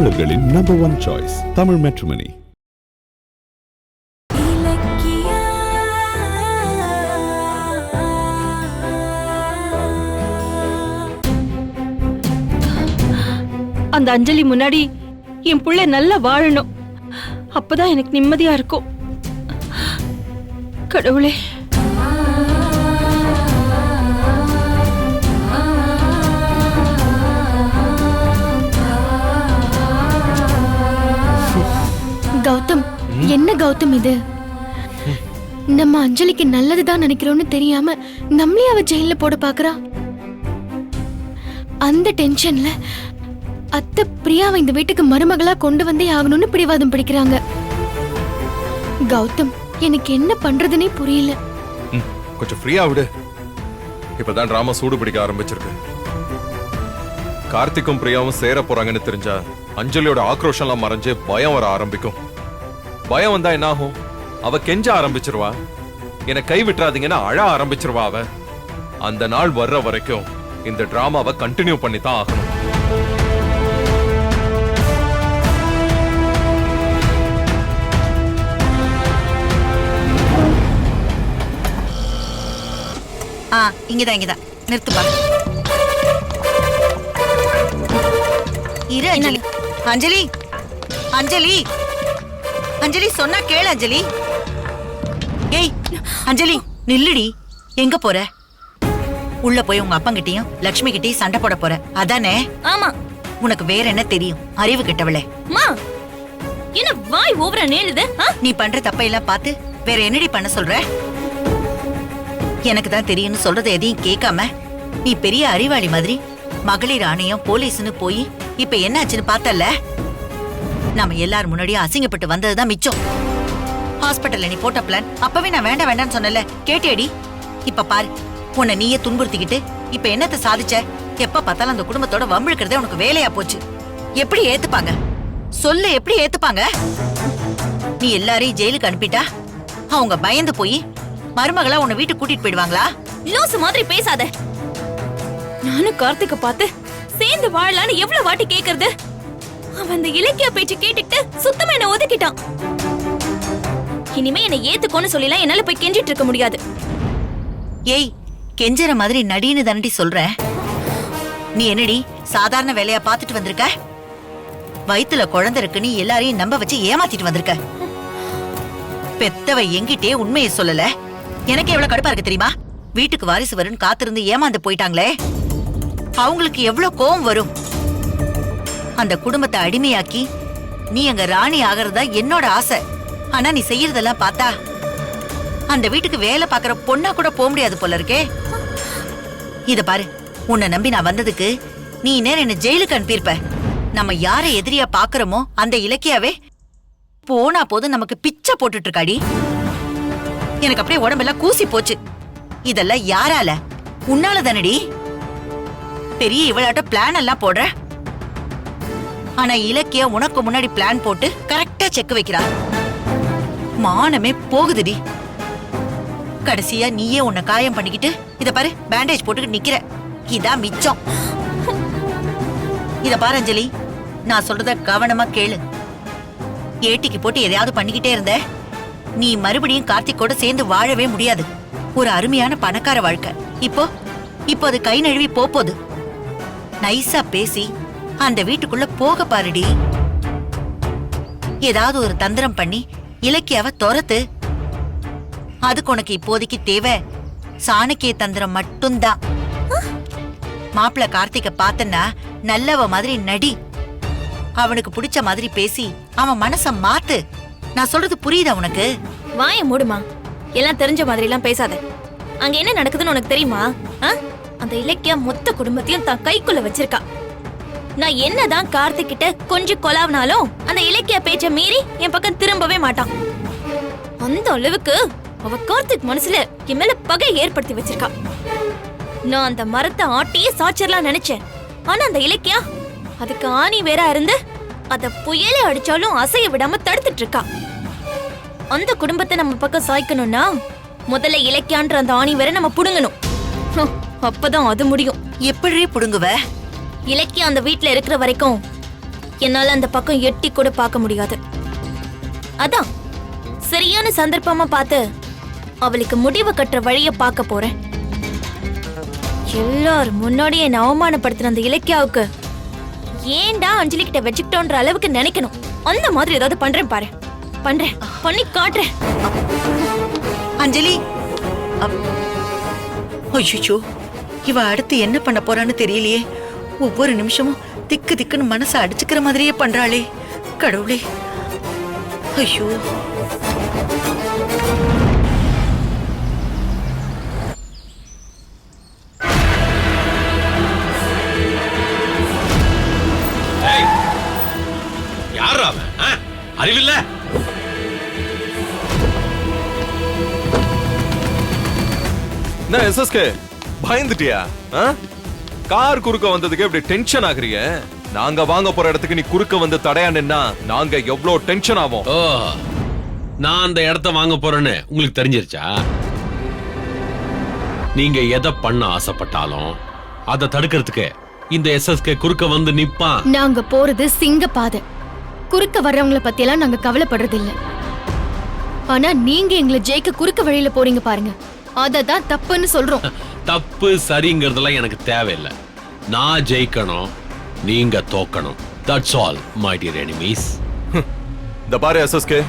தமிழர்களின் number 1 choice Tamil matrimony. அந்த அஞ்சலி முன்னாடி என் புள்ள நல்லா வாழணும். அப்பதான் எனக்கு நிம்மதியா இருக்கும். கடவுளே, கௌதம், என்ன கௌதம் இது? நம்ம அஞ்சலிக்கு நல்லதுதான் நினைக்கிறோம்னு தெரியாம நம்மளே அவ ஜெயில போட பாக்குறா. அந்த டென்ஷன்ல அத்தை பிரியாவை இந்த வீட்டுக்கு மருமகளா கொண்டு வந்தே ஆகணும்னு பிடிவாதம் பிடிக்கிறாங்க. கௌதம், எனக்கு என்ன பண்றதுனே புரியல. கொஞ்சம் ஃப்ரீயா விடு. இப்பதான் டிராமா சூடு பிடிக்க ஆரம்பிச்சிருக்கு. கார்த்திக்கும் பிரியாவும் சேர போறாங்கன்னு தெரிஞ்சா அஞ்சலியோட ஆக்ரோஷம் எல்லாம் மறைஞ்சு பயம் வர ஆரம்பிக்கும். பயம் வந்தா என்ன ஆகும்? அவ கெஞ்ச ஆரம்பிச்சிருவா. என்னை கை விட்டுறாதீங்கன்னா அழ ஆரம்பிச்சிருவா. அவ அந்த நாள் வர்ற வரைக்கும் இந்த டிராமாவை கண்டினியூ பண்ணி தான் ஆகணும். இங்கதான் நிறுத்துப்பா. இரு அஞ்சலி. அஞ்சலி, அஞ்சலி, அஞ்சலி சொன்னா கேளு அஞ்சலி. ஏய் அஞ்சலி, நில்லுடி. எங்க போற? உள்ள போய் உங்க அப்பங்கிட்டையும் லட்சுமி கிட்டையும் சண்டை போட போற அதானே? ஆமா. உனக்கு வேற என்ன தெரியும்? அறிவு கிட்டவளே. என்ன வாய் ஓவரா நேழுது? நீ பண்ற தப்பையெல்லாம் பார்த்து வேற என்னடி பண்ண சொல்ற? எனக்கு தான் தெரியும்னு சொல்றத எதையும் கேட்காம நீ பெரிய அறிவாளி மாதிரி மகளிர் ஆணையம் போலீஸ்னு போய் இப்ப என்ன ஆச்சுன்னு பார்த்தல. நாம எல்லாரும் முன்னாடியும் அசிங்கப்பட்டு வந்ததுதான் மிச்சம். ஹாஸ்பிட்டல்ல நீ போட்ட பிளான் அப்பவே நான் வேண்டாம் வேண்டாம்னு சொன்னல, கேட்டேடி? இப்ப பாரு, உன்னை நீயே துன்புறுத்திக்கிட்டு இப்ப என்னத்த சாதிச்ச? எப்ப பார்த்தாலும் அந்த குடும்பத்தோட வம்பிழுக்கிறதே உனக்கு வேலையா போச்சு. எப்படி ஏத்துப்பாங்க சொல்லு? எப்படி ஏத்துப்பாங்க? நீ எல்லாரையும் ஜெயிலுக்கு அனுப்பிட்டா அவங்க பயந்து போய் மருமகளா உன்னை வீட்டுக்கு கூட்டிட்டு போயிடுவாங்களா? லூசு மாதிரி பேசாத. நானும் கார்த்திக்க பார்த்து சேர்ந்து வாழலான்னு எவ்வளவு வாட்டி கேக்குறது. அவன் அந்த இலக்கிய பேச்சு கேட்டுட்டு சுத்தமா என்ன ஒதுக்கிட்டான். இனிமே என்ன ஏத்துக்கோன்னு சொல்லலாம் என்னால போய் கெஞ்சிட்டு இருக்க முடியாது. ஏய், கெஞ்சற மாதிரி நடின்னு தானடி சொல்ற. நீ என்னடி சாதாரண வேலையா பாத்துட்டு வந்திருக்க? வயித்துல குழந்தை இருக்கு நீ எல்லாரையும் நம்ப வச்சு ஏமாத்திட்டு வந்திருக்க. பெத்தவ எங்கிட்டே உண்மையை சொல்லல. எனக்கு எவ்வளவு கடுப்பா இருக்கு தெரியுமா? வீட்டுக்கு வாரிசு வரும்னு காத்திருந்து ஏமாந்து போயிட்டாங்களே, அவங்களுக்கு எவ்வளவு கோவம் வரும். அந்த குடும்பத்தை அடிமையாக்கி நீ அங்க ராணி ஆகிறதா என்னோட ஆசை. ஆனா நீ செய்யறதெல்லாம் பார்த்தா அந்த வீட்டுக்கு வேலை பாக்குற பொண்ணா கூட போக முடியாது போல இருக்கே. இத பாரு, உன்னை நம்பி நான் வந்ததுக்கு நீ நேரம் என்ன ஜெயிலுக்கு அனுப்பியிருப்ப. நம்ம யாரை எதிரியா பாக்குறோமோ அந்த இலக்கியாவே போனா போது நமக்கு பிச்சை போட்டுட்டு இருக்காடி. எனக்கு அப்படியே உடம்பெல்லாம் கூசி போச்சு. இதெல்லாம் யாரால? உன்னால தானடி. பெரிய இவளாட்ட பிளான் எல்லாம் போடுற. ஆனா இலக்கிய உனக்கு முன்னாடி பிளான் போட்டு கரெக்டா செக் வைக்கிறா. மானமே போகுதுடி. கடைசியா நீயே உன்னை காயம் பண்ணிக்கிட்டு இத பாரு பேண்டேஜ் போட்டுக்கிட்டு நிக்கிற. இதான் மிச்சம். இத பாரு அஞ்சலி, நான் சொல்றத கவனமா கேளு. ஏட்டிக்கு போட்டு எதையாவது பண்ணிக்கிட்டே இருந்த நீ மறுபடியும் கார்த்திக்கோட சேர்ந்து வாழவே முடியாது. ஒரு அருமையான பணக்கார வாழ்க்கை இப்போ அது கை நழுவி போகுது. நைஸா பேசி அந்த வீட்டுக்குள்ள போக பாருடி. ஏதாவது ஒரு தந்திரம் பண்ணி இலக்கியாவ துரத்து. அதுக்கு உனக்கு இப்போதைக்கு தேவை சாணக்கிய தந்திரம் மட்டும்தான். மாப்பிள்ள கார்த்திக பார்த்தன்னா நல்லவ மாதிரி நடி. அவனுக்கு பிடிச்ச மாதிரி பேசி அவன் மனச மாத்து. நான் சொல்றது புரியுதா உனக்கு? வாய மூடுமா. எல்லாம் தெரிஞ்ச மாதிரி எல்லாம் பேசாத. அங்க என்ன நடக்குதுன்னு உனக்கு தெரியுமா? அந்த இலக்கியா மொத்த குடும்பத்தையும் தான் கைக்குள்ள வச்சிருக்கா. நான் என்னதான் கார்த்திக் கிட்ட கொஞ்சம் கொலாவினாலும் அந்த இலக்கியா பேச்ச மீறி என் பக்கம் திரும்பவே மாட்டான். அந்த அளவுக்கு அவ கார்த்திக் மனசுல என் மேல பகை ஏற்படுத்தி வச்சிருக்கா. நான் அந்த மரத்தை ஆட்டியே சாச்சிரலாம் நினைச்சேன். ஆனா அந்த இலக்கியா அதுக்கு ஆணி வேற இருந்து அத புயலே அடிச்சாலும் அசைய விடாம தடுத்துட்டு இருக்கா. அந்த குடும்பத்தை நம்ம பக்கம் சாய்க்கணும்னா முதல்ல இலக்கியான்ற அந்த ஆணி வேற நம்ம புடுங்கணும். அப்பதான் அது முடியும். எப்படி புடுங்குவ? இலக்கியா அந்த வீட்டுல இருக்கிற வரைக்கும் என்னால அந்த பக்கம் எட்டி கூட பார்க்க முடியாது. அதான் சரியான சந்தர்ப்பமா பார்த்து அவளுக்கு முடிவு கட்டுற வழிய பார்க்க போறேன். எல்லாரும் முன்னாடியே என்ன அவமானப்படுத்தின அந்த இலக்கியாவுக்கு ஏன்டா அஞ்சலி கிட்ட வச்சுக்கிட்டோன்ற அளவுக்கு நினைக்கணும். அந்த மாதிரி ஏதாவது பண்றேன் பாரு, பண்றேன், பண்ணி காட்டுறேன். அஞ்சலி, ஐயோ, இவ அடுத்து என்ன பண்ண போறான்னு தெரியலையே. ஒவ்வொரு நிமிஷமும் திக்கு திக்குன்னு மனசை அடிச்சுக்கிற மாதிரியே பண்றாளே. கடவுளே, ஐயோ. யாரா அவன்? அறிவில்ல? என்ன எஸ்எஸ்கே, பயந்துட்டியா? கார் குறுக்க வந்ததுக்கு இப்படி டென்ஷன் ஆகுறீங்க? நாங்க வாங்க போற இடத்துக்கு நீ குறுக்க வந்து தடையா நின்னா நாங்க எவ்வளவு டென்ஷன் ஆவோம். ஓ, நான் அந்த இடத்த வாங்க போறேன்னு உங்களுக்கு தெரிஞ்சிருச்சா? நீங்க எதை பண்ண ஆசைப்பட்டாலும் அதை தடுக்கிறதுக்கு இந்த எஸ்எஸ்கே குறுக்க வந்து நிப்பான். நாங்க போறது சிங்க பாதை. குறுக்க வர்றவங்கள பத்தி எல்லாம் நாங்க கவலைப்படுறது இல்ல. ஆனா நீங்க எங்களை ஜெயிக்க குறுக்க வழியில போறீங்க பாருங்க, அததான் தப்புன்னு சொல்றோம். தப்பு சரிங்கிறதெல்லாம் எனக்கு தேவையில்லை. நான் ஜெயிக்கணும், நீங்க தோக்கணும். That's all my dear enemies. இந்த பாரு எஸ்எஸ்கே,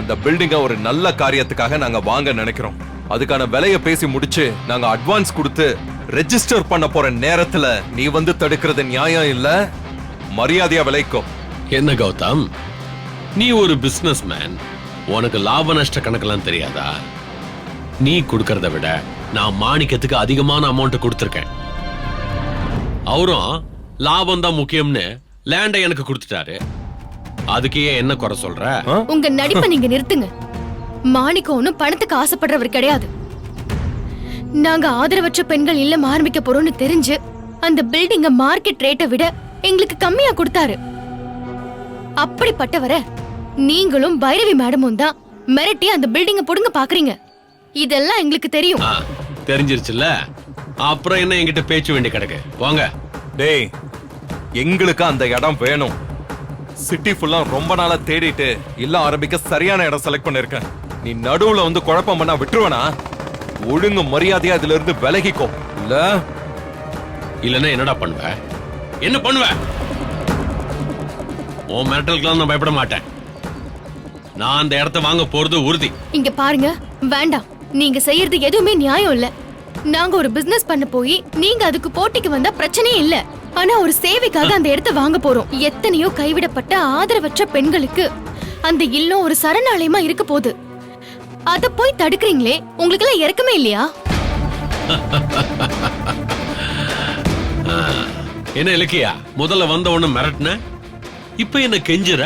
அந்த பில்டிங்க ஒரு நல்ல காரியத்துக்காக நாங்க வாங்க நினைக்கிறோம். அதுக்கான விலைய பேசி முடிச்சு நாங்க அட்வான்ஸ் கொடுத்து ரெஜிஸ்டர் பண்ண போற நேரத்துல நீ வந்து தடுக்கிறது நியாயம் இல்ல. மரியாதையா விலைக்கும். என்ன கௌதம், நீ ஒரு பிசினஸ் மேன், உனக்கு லாப நஷ்ட கணக்கெல்லாம் தெரியாதா? நீ கொடுக்கறத விட நான் மாணிக்கத்துக்கு அதிகமான அமௌண்ட் கொடுத்திருக்கேன். அவரும் லாபம் தான் முக்கியம்னு லேண்டை எனக்கு கொடுத்துட்டாரு. அதுக்கு ஏன் என்ன குறை சொல்ற? உங்க நடிப்பை நீங்க நிறுத்துங்க. மாணிக்கம் ஒண்ணும் பணத்துக்கு ஆசைப்படுறவர் கிடையாது. நாங்க ஆதரவற்ற பெண்கள் இல்லம் ஆரம்பிக்க போறோம்னு தெரிஞ்சு அந்த பில்டிங்க மார்க்கெட் ரேட்டை விட எங்களுக்கு கம்மியா கொடுத்தாரு. அப்படிப்பட்டவரை நீங்களும் பைரவி மேடமும் தான் மிரட்டி அந்த பில்டிங்க புடுங்க பாக்குறீங்க. இதெல்லாம் எங்களுக்கு தெரியும். தெரிஞ்சிருச்சுல்ல, அப்புறம் என்ன என்கிட்ட பேச்சு வேண்டி கிடக்கு? வாங்க. டேய், எங்களுக்கு அந்த இடம் வேணும். சிட்டி ஃபுல்லா ரொம்ப நாளா தேடிட்டு இல்ல ஆரம்பிக்க சரியான இடம் செலக்ட் பண்ணிருக்கேன். நீ நடுவுல வந்து குழப்பம் பண்ணா விட்டுருவனா? ஒழுங்கு மரியாதையா இதுல இருந்து விலகிக்கோ. இல்லன்னா என்னடா பண்ணுவ? என்ன பண்ணுவ? உன் மிரட்டலுக்குலாம் நான் பயப்பட மாட்டேன். நான் அந்த இடத்த வாங்க போறது உறுதி. இங்க பாருங்க, வேண்டாம். நீங்க செய்யறது எதுவுமே நியாயம் இல்ல. நாங்க ஒரு பிசினஸ் பண்ண போய் நீங்க அதுக்கு போட்டிக்கு வந்தா பிரச்சனையே இல்ல. ஆனா ஒரு சேவைக்காக அந்த இடத்த வாங்க போறோம். எத்தனையோ கைவிடப்பட்ட ஆதரவற்ற பெண்களுக்கு அந்த இல்லம் ஒரு சரணாலயமா இருக்க போகுது. அத போய் தடுக்கிறீங்களே, உங்களுக்கு எல்லாம் இறக்கமே இல்லையா? என்ன இலக்கியா, முதல்ல வந்த உடனே மிரட்டின, இப்ப என்ன கெஞ்சுற?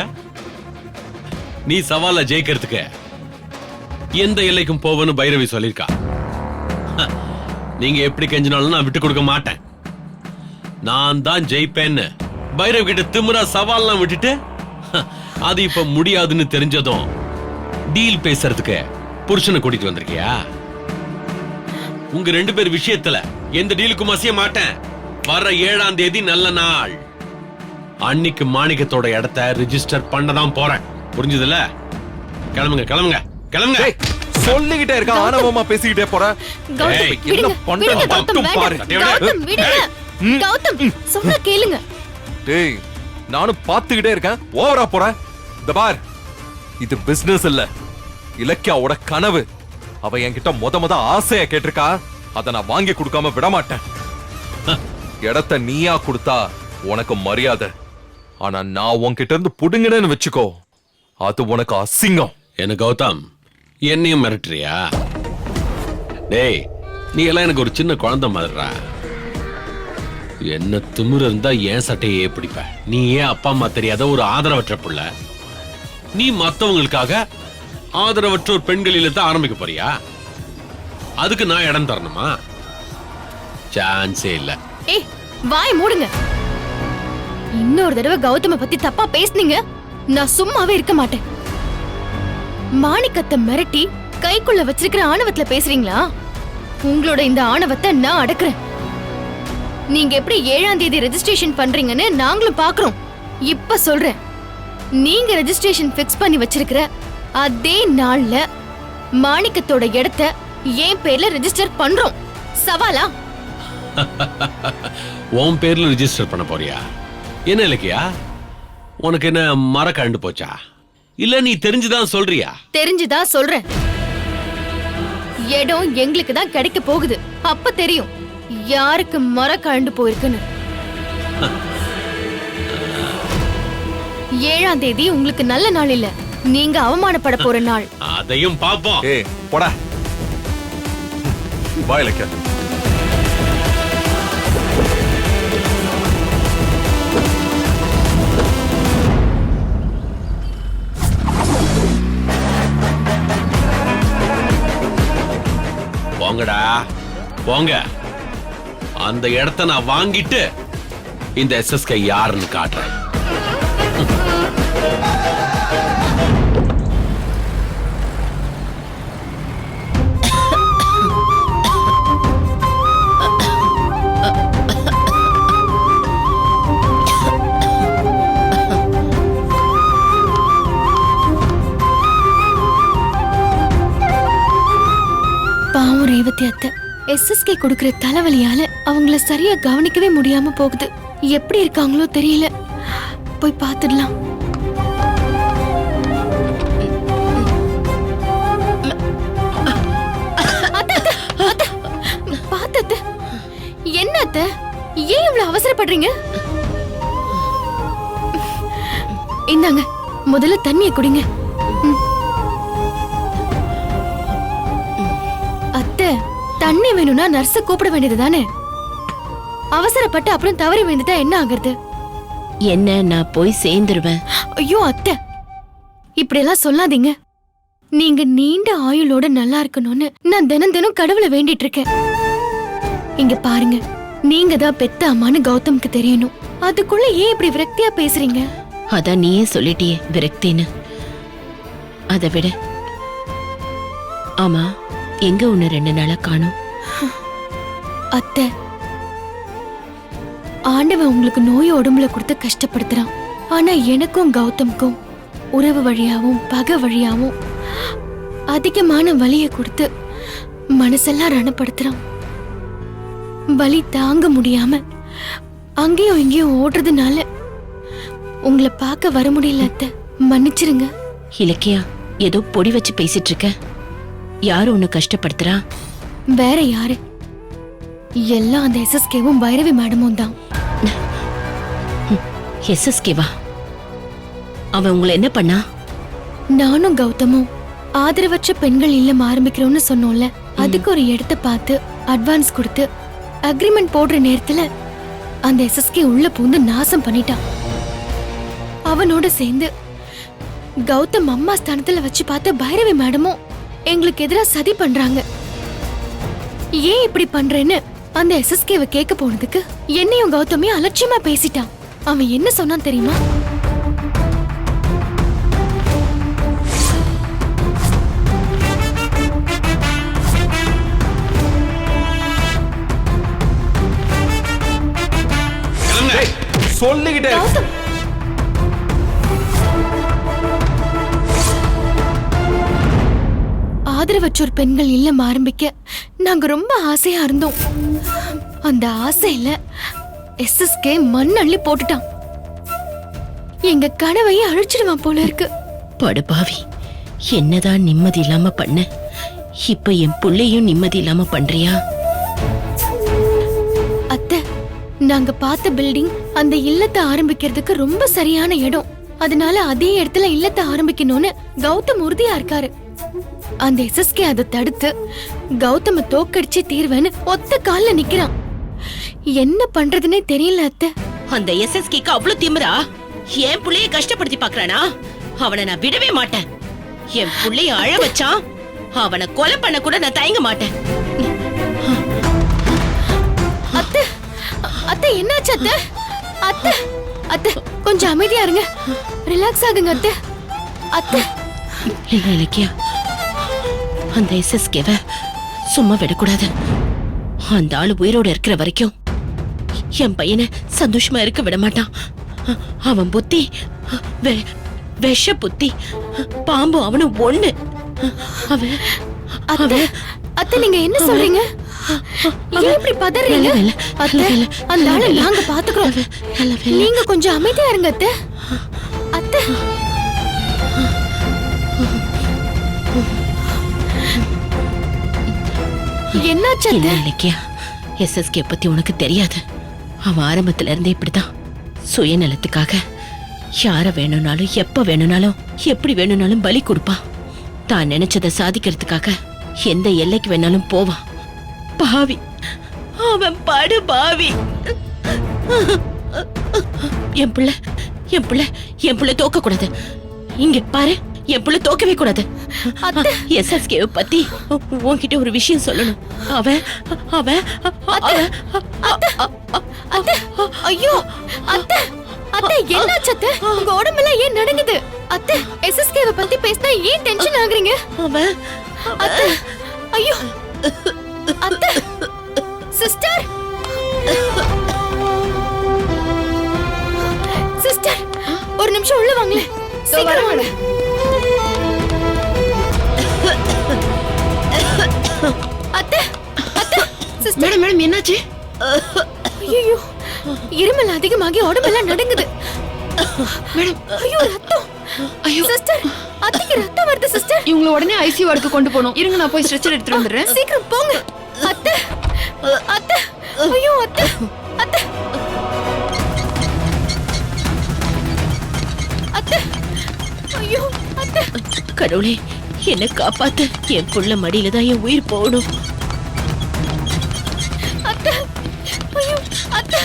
நீ சவால ஜெயிக்கிறதுக்கு எந்த எல்லைக்கும் போவன்னு பைரவி சொல்லிருக்கா. நீங்க எப்படி கெஞ்சினாலும் நான் விட்டு கொடுக்க மாட்டேன். நான் தான் ஜெயிப்பேன்னு பைரவி கிட்ட திமிரா சவால்லாம் விட்டுட்டு அது இப்ப முடியாதுன்னு தெரிஞ்சதும் டீல் பேசுறதுக்கு புருஷனை கூட்டிட்டு வந்திருக்கியா? உங்க 2 பேர் விஷயத்துல எந்த டீலுக்கும் அசைய மாட்டேன். வர 7ஆம் தேதி நல்ல நாள். அன்னைக்கு மாணிக்கத்தோட இடத்தை ரிஜிஸ்டர் பண்ணதான் போறேன். புரிஞ்சதுல? கிளம்புங்க கிளம்புங்க கிளம்புங்க. சொல்லிக்கிட்டே இருக்க, ஆணவமா பேசிக்கிட்டே போற. என்ன பண்ற மட்டும் பாரு. கௌதம், சொன்னா கேளுங்க. டேய், நானும் பாத்துக்கிட்டே இருக்கேன், ஓவரா போற. இந்த பார், இது பிசினஸ் இல்ல, இலக்கியாவோட கனவு. அவ என்கிட்ட முத ஆசையா கேட்டிருக்கா. அத நான் வாங்கி கொடுக்காம விட மாட்டேன். இடத்த நீயா கொடுத்தா உனக்கு மரியாதை. ஆனா நான் உன்கிட்ட இருந்து புடுங்கினேன்னு வச்சுக்கோ, அது உனக்கு அசிங்கம். என்ன கௌதம், என்னையும் மிரட்டுறியா? டேய், நீ எல்லாம் எனக்கு ஒரு சின்ன குழந்தை மாதிரிடா. என்ன திமிரு இருந்தா ஏன் சட்டையே பிடிப்ப? நீ ஏன் அப்பா அம்மா தெரியாத ஒரு ஆதரவற்ற புள்ள? நீ மத்தவங்களுக்காக ஆதரவற்றோர் பெண்கள் இல்லத்தை ஆரம்பிக்க போறியா? அதுக்கு நான் இடம் தரணுமா? சான்ஸே இல்ல. ஏய், வாய் மூடுங்க. இன்னொரு தடவை கௌதம பத்தி தப்பா பேசுனீங்க, நான் சும்மாவே இருக்க மாட்டேன். மாணிக்கத்தை மிரட்டி கைக்குள்ள வச்சிருக்கிற ஆணவத்துல பேசுறீங்களா? உங்களோட இந்த ஆணவத்தை நான் அடக்குறேன். நீங்க எப்படி 7ஆம் தேதி ரெஜிஸ்ட்ரேஷன் பண்றீங்கன்னு நாங்களும் பாக்குறோம். இப்ப சொல்றேன், நீங்க ரெஜிஸ்ட்ரேஷன் ஃபிக்ஸ் பண்ணி வச்சிருக்கிற அதே நாள்ல மாணிக்கத்தோட இடத்த என் பேர்ல ரெஜிஸ்டர் பண்றோம். சவாலா? உன் பேர்ல ரிஜிஸ்டர் பண்ண போறியா? என்ன இலக்கியா, உனக்கு என்ன மரக்கண்டு போச்சா? இல்ல நீ தெரிஞ்சுதான் சொல்றியா? தெரிஞ்சுதான் சொல்றேன். இடம் எங்களுக்கு தான் கிடைக்க போகுது. அப்ப தெரியும் யாருக்கு மரம் கழண்டு போயிருக்குன்னு. 7ஆம் தேதி உங்களுக்கு நல்ல நாள் இல்ல, நீங்க அவமானப்பட போற நாள். அதையும் பாப்போம். ஏய் போடா, வா இலக்கியா. போங்கடா போங்க. அந்த இடத்த நான் வாங்கிட்டு இந்த எஸ்எஸ்கே யாருன்னு காட்டுறேன். பாவம் ரேவதி அத்தை, எஸ்எஸ்கே கொடுக்கிற தலைவலியால அவங்கள சரியா கவனிக்கவே முடியாம போகுது. எப்படி இருக்காங்களோ தெரியல. போய் பார்த்துடலாம். பாத்து என்ன அத்தை, ஏன் இவ்வளவு அவசரப்படுறீங்க? இந்தாங்க, முதல்ல தண்ணிய குடிங்க. அத்தை, தண்ணி வேணும்னா நர்ஸ கூப்பிட வேண்டியது தானே? அவசரப்பட்டு அப்புறம் தவறி விழுந்துட்டா என்ன ஆகுறது? என்ன, நான் போய் சேர்ந்துருவேன். ஐயோ அத்தை, இப்படி எல்லாம் சொல்லாதீங்க. நீங்க நீண்ட ஆயுளோட நல்லா இருக்கணும்னு நான் தினம் தினம் கடவுளை வேண்டிட்டு இருக்கேன். இங்க பாருங்க, நீங்க தான் பெத்த அம்மான்னு கௌதம்க்கு தெரியணும். அதுக்குள்ள ஏன் இப்படி விரக்தியா பேசுறீங்க? அதான் நீயே சொல்லிட்டியே விரக்தின்னு. அதை விட, ஆமா, எங்க உன்னை 2 நாளா காணோம்? அத்தை, ஆண்டவன் உங்களுக்கு நோய் உடம்புல கொடுத்து கஷ்டப்படுத்துறான். ஆனா எனக்கும் கௌதம்க்கும் உறவு வழியாவும் பகை வழியாவும் அதிகமான வலியை கொடுத்து மனசெல்லாம் ரணப்படுத்துறான். வலி தாங்க முடியாம அங்கேயும் இங்கேயும் ஓடுறதுனால உங்களை பார்க்க வர முடியல அத்தை, மன்னிச்சிருங்க. இலக்கியா, ஏதோ பொடி வச்சு பேசிட்டு இருக்க. யாரு உன்னை கஷ்டப்படுத்துறா? வேற யாரு? எல்லாம் அந்த எஸ்எஸ்கேவும் பைரவி மேடமும் தான். எஸ்எஸ்கேவா? அவன் உங்களை என்ன பண்ணா? நானும் கௌதமும் ஆதரவற்ற பெண்கள் இல்லம் ஆரம்பிக்கிறோம்னு சொன்னோம்ல, அதுக்கு ஒரு இடத்தை பார்த்து அட்வான்ஸ் கொடுத்து அக்ரிமெண்ட் போடுற நேரத்துல அந்த எஸ்எஸ்கே உள்ள பூந்து நாசம் பண்ணிட்டான். அவனோட சேர்ந்து கௌதம் அம்மா ஸ்தானத்துல வச்சு பார்த்த பைரவி மேடமும் எங்களுக்கு எதிராக சதி பண்றாங்க. ஏன் இப்படி பண்றேன்னு அந்த எஸ்எஸ்கேவை கேட்க போனதுக்கு என்னையும் கௌதமையும் அலட்சியமா பேசிட்டான். அவன் என்ன சொன்னான் தெரியுமா? சொல்லிக்கிட்டே கௌதம், ஆதரவற்றோர் பெண்கள் இல்லம் ஆரம்பிக்க நாங்க ரொம்ப ஆசையா இருந்தோம். அந்த ஆசையில எஸ்எஸ்கே மண் அள்ளி போட்டுட்டான். எங்க கனவையே அழிச்சிடுவான் போல இருக்கு. படுபாவி, என்னதான் நிம்மதி இல்லாம பண்ண, இப்ப என் புள்ளையும் நிம்மதி இல்லாம பண்றியா? அத்தை, நாங்க பார்த்த பில்டிங் அந்த இல்லத்தை ஆரம்பிக்கிறதுக்கு ரொம்ப சரியான இடம். அதனால அதே இடத்துல இல்லத்தை ஆரம்பிக்கணும்னு கௌதம் உறுதியா இருக்காரு. அந்த எஸ்எஸ்கே அதை தடுத்து கௌதம தோக்கடிச்சு தீர்வேன்னு ஒத்த கால்ல நிக்கிறான். என்ன பண்றதுன்னே தெரியல அத்தை. அந்த எஸ்எஸ்கேக்கு அவ்வளவு திமிரா? என் புள்ளைய கஷ்டப்படுத்தி பாக்குறானா? அவனை நான் விடவே மாட்டேன். என் புள்ளைய அழ வச்சான், அவனை கொலை பண்ண கூட நான் தயங்க மாட்டேன். அத்தை, அத்தை என்னாச்சு அத்தை? அத்தை, அத்தை கொஞ்சம் அமைதியா இருங்க, ரிலாக்ஸ் ஆகுங்க அத்தை. அத்தை, இல்ல இலக்கியா, அந்த எஸ்எஸ்கேவை சும்மா விடக்கூடாது. அந்த ஆளு உயிரோட இருக்கிற வரைக்கும் என் பையனை சந்தோஷமா இருக்க விட மாட்டான். அவன் புத்தி விஷ புத்தி. பாம்பு அவனும் ஒண்ணு. அவன் அத்தை, அத்தை நீங்க என்ன சொல்றீங்க? ஏன் இப்படி பதறீங்க? அத்தை, அந்த ஆளை நாங்க பாத்துக்கிறோம். நீங்க கொஞ்சம் அமைதியா இருங்க அத்தை. அத்தை, என்னாச்சு இல்ல அத்தை? இலக்கியா, எஸ்எஸ்கே பத்தி உனக்கு தெரியாது. அவன் ஆரம்பத்துல இருந்தே இப்படிதான். சுயநலத்துக்காக யார வேணும்னாலும் எப்ப வேணும்னாலும் எப்படி வேணும்னாலும் பலி கொடுப்பான். தான் நினைச்சதை சாதிக்கிறதுக்காக எந்த எல்லைக்கு வேணாலும் போவான். பாவி, அவன் படு பாவி. என் பிள்ளை என் பிள்ளை என் பிள்ளை தோக்க கூடாது. இங்க பாரு, என் பிள்ளை தோக்கவே கூடாது. எஸ்எஸ்கே பத்தி உன்கிட்ட ஒரு விஷயம் சொல்லணும். அவன் அவன் ஐயோ அத்தை, அத்தை என்னாச்சு அத்தை? உங்க உடம்பெல்லாம் ஏன் நடுங்குது? அத்தை, எஸ்எஸ்கேவை பத்தி பேசினா ஏன் டென்ஷன் ஆகுறீங்க? அவன் அத்தை, ஐயோ அத்தை, சிஸ்டர், சிஸ்டர், ஒரு நிமிஷம் உள்ள வாங்களேன். சீக்கிரம் வாங்க. அத்தை, அத்தை, சிஸ்டர். மேடம் மேடம் என்னாச்சு? ஐயோ, இருமல் அதிகமாகி உடம்பெல்லாம் நடுங்குது. மேடம், ஐயோ ரத்தம். ஐயோ சிஸ்டர், அத்தைக்கு ரத்தம் வருது சிஸ்டர். இவங்கள உடனே ஐசியூ வார்டுக்கு கொண்டு போகணும். இருங்க, நான் போய் ஸ்ட்ரெச்சர் எடுத்துட்டு வந்துடுறேன். சீக்கிரம் போங்க. அத்தை, அத்தை, ஐயோ அத்தை, அத்தை, அத்தை, ஐயோ அத்தை. கடவுளே, என்ன காப்பாத்து. என் புள்ள மடியில தான் என் உயிர் போகணும். அத்தை, ஐயோ அத்தை.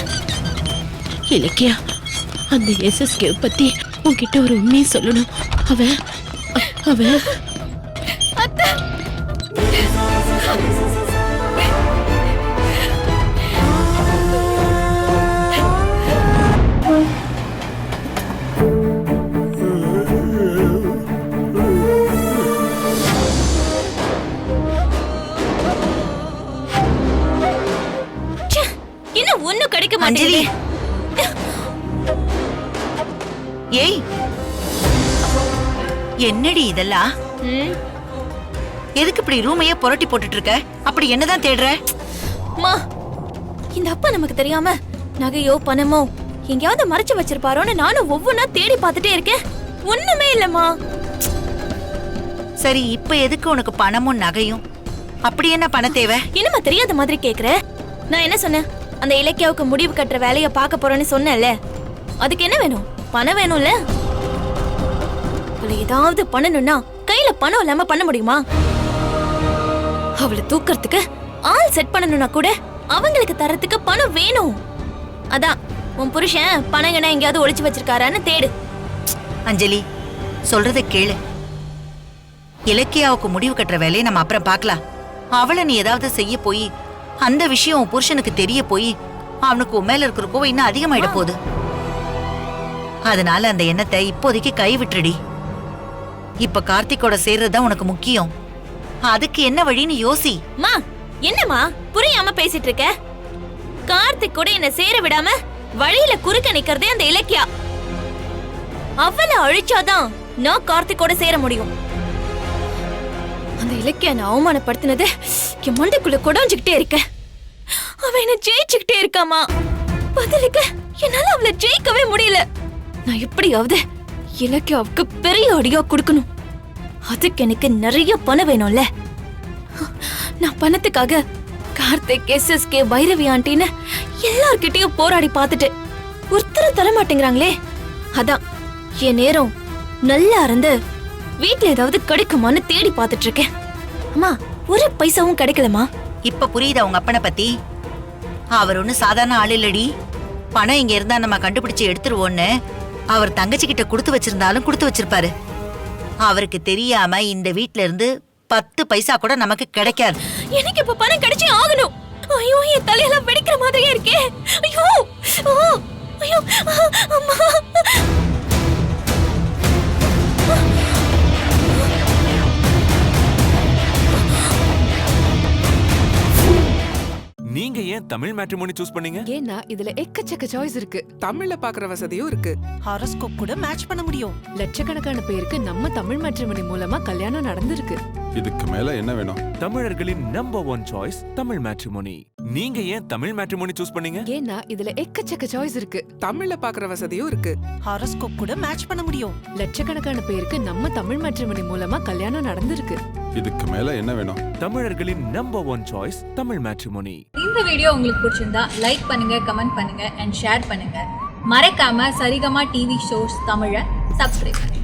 இலக்கியா, அந்த எஸ்எஸ்கே பத்தி உன்கிட்ட ஒரு உண்மையை சொல்லணும். அவன் அவன் அத்தை. ச்சே, என்ன ஒண்ணும் கிடைக்க அஞ்சலி, மாட்டேங்குது. ஏய், என்னடி இதெல்லாம்? ம், எதுக்கு இப்படி ரூமையே புரட்டி போட்டுட்டு இருக்க? அப்படி என்னதான் தேடுற? அம்மா, இந்த அப்பா நமக்கு தெரியாம நகையோ பணமோ எங்கேயாவது மறைச்சு வச்சிருப்பாரோன்னு நானும் ஒவ்வொன்னா தேடி பார்த்துட்டே இருக்கேன். ஒண்ணுமே இல்லம்மா. சரி, இப்ப எதுக்கு உனக்கு பணமும் நகையும்? அப்படி என்ன பண தேவை? என்னம்மா தெரியாத மாதிரி கேக்குற? நான் என்ன சொன்னேன்? அந்த இலக்கியாவுக்கு முடிவு கட்டுற வேலையை பார்க்க போறேன்னு சொன்னேன்ல. அதுக்கு என்ன வேணும்? பணம் வேணும்ல. அவளை ஏதாவது பண்ணணும்னா கையில பணம் இல்லாம பண்ண முடியுமா? அவளை தூக்கறதுக்கு ஆள் செட் பண்ணணும்னா கூட அவங்களுக்கு தரத்துக்கு பணம் வேணும். அதான் உன் புருஷன் பணங்கனா எங்கேயாவது ஒளிச்சு வச்சிருக்காரான்னு தேடு. அஞ்சலி, சொல்றத கேளு. இலக்கியாவுக்கு முடிவு கட்டுற வேலையை நம்ம அப்புறம் பார்க்கலாம். அவளை நீ ஏதாவது செய்ய போய் அந்த விஷயம் உன் புருஷனுக்கு தெரிய போய் அவனுக்கு உன் மேல இருக்கிற கோவம் இன்னும் அதிகமாயிட போகுது. அதனால அந்த எண்ணத்தை இப்போதைக்கு கை விட்டுடி. இப்ப கார்த்திகோட சேர்றதுதான் உனக்கு முக்கியம். அதுக்கு என்ன வழின்னு யோசி. மா, என்னம்மா புரியாம பேசிட்டு இருக்க? கார்த்திக் கூட என்ன சேர விடாம வழியில குறுக்க நிக்கிறதே அந்த இலக்கியா. அவளை அழிச்சாதான் நான் கார்த்திகோட சேர முடியும். அந்த இலக்கியா நான் அவமானப்படுத்தினது என் மண்டைக்குள்ள கொடாஞ்சுக்கிட்டே இருக்க. அவ என்ன ஜெயிச்சுக்கிட்டே இருக்காமா. பதிலுக்கு என்னால அவளை ஜெயிக்கவே முடியல. நான் எப்படியாவது இலக்கியாவுக்கு பெரிய அடியா கொடுக்கணும். அதுக்கு எனக்கு நிறைய பணம் வேணும்ல. நான் பணத்துக்காக கார்த்திக், எஸ்எஸ்கே, பைரவி ஆண்டின்னு எல்லார்கிட்டயும் போராடி பார்த்துட்டு ஒருத்தரும் தர மாட்டேங்கிறாங்களே. அதான் என் நேரம் நல்லா இருந்து வீட்டுல ஏதாவது கிடைக்குமான்னு தேடி பார்த்துட்டு இருக்கேன். அம்மா, ஒரு பைசாவும் கிடைக்கலமா. இப்ப புரியுதா உங்க அப்பனை பத்தி? அவர் ஒண்ணு சாதாரண ஆள் இல்லடி. பணம் இங்க இருந்தா நம்ம கண்டுபிடிச்சு எடுத்துருவோன்னு அவர் தங்கச்சி கிட்ட கொடுத்து வச்சிருந்தாலும் கொடுத்து வச்சிருப்பாரு. அவருக்கு தெரியாம இந்த வீட்ல இருந்து 10 பைசா கூட நமக்கு கிடைக்காது. எனக்கு இப்ப பணம் கிடைச்சே ஆகணும். ஐயோ, என் தலையெல்லாம் வெடிக்கிற மாதிரியே இருக்கே. ஐயோ, ஐயோ, அம்மா. நீங்க ஏன் தமிழ் மேட்ரிமோனி சூஸ் பண்ணீங்க? ஏன்னா இதுல எக்கச்சக்க சாய்ஸ் இருக்கு. தமிழ்ல பாக்குற வசதியும் இருக்கு. ஹாரோஸ்கோப் கூட மேட்ச் பண்ண முடியும். லட்சக்கணக்கான பேருக்கு நம்ம தமிழ் மேட்ரிமோனி மூலமா கல்யாணம் நடந்திருக்கு. இதுக்கு மேல என்ன வேணும்? தமிழர்களின் நம்பர் 1 சாய்ஸ் தமிழ் மேட்ரிமோனி. நீங்க ஏன் தமிழ் மேட்ரிமோனி சூஸ் பண்ணீங்க? ஏன்னா இதுல எக்கச்சக்க சாய்ஸ் இருக்கு. தமிழ்ல பாக்குற வசதியும் இருக்கு. ஹாரோஸ்கோப் கூட மேட்ச் பண்ண முடியும். லட்சக்கணக்கான பேருக்கு நம்ம தமிழ் மேட்ரிமோனி மூலமா கல்யாணம் நடந்திருக்கு. இதுக்கு மேல என்ன வேணும்? தமிழர்களின் நம்பர் 1 சாய்ஸ் தமிழ் மேட்ரிமோனி. இந்த வீடியோ உங்களுக்கு பிடிச்சிருந்தா லைக் பண்ணுங்க, கமெண்ட் பண்ணுங்க அண்ட் ஷேர் பண்ணுங்க. மறக்காம சரிகமா டிவி ஷோஸ் தமிழை சப்ஸ்கிரைப் பண்ணுங்க.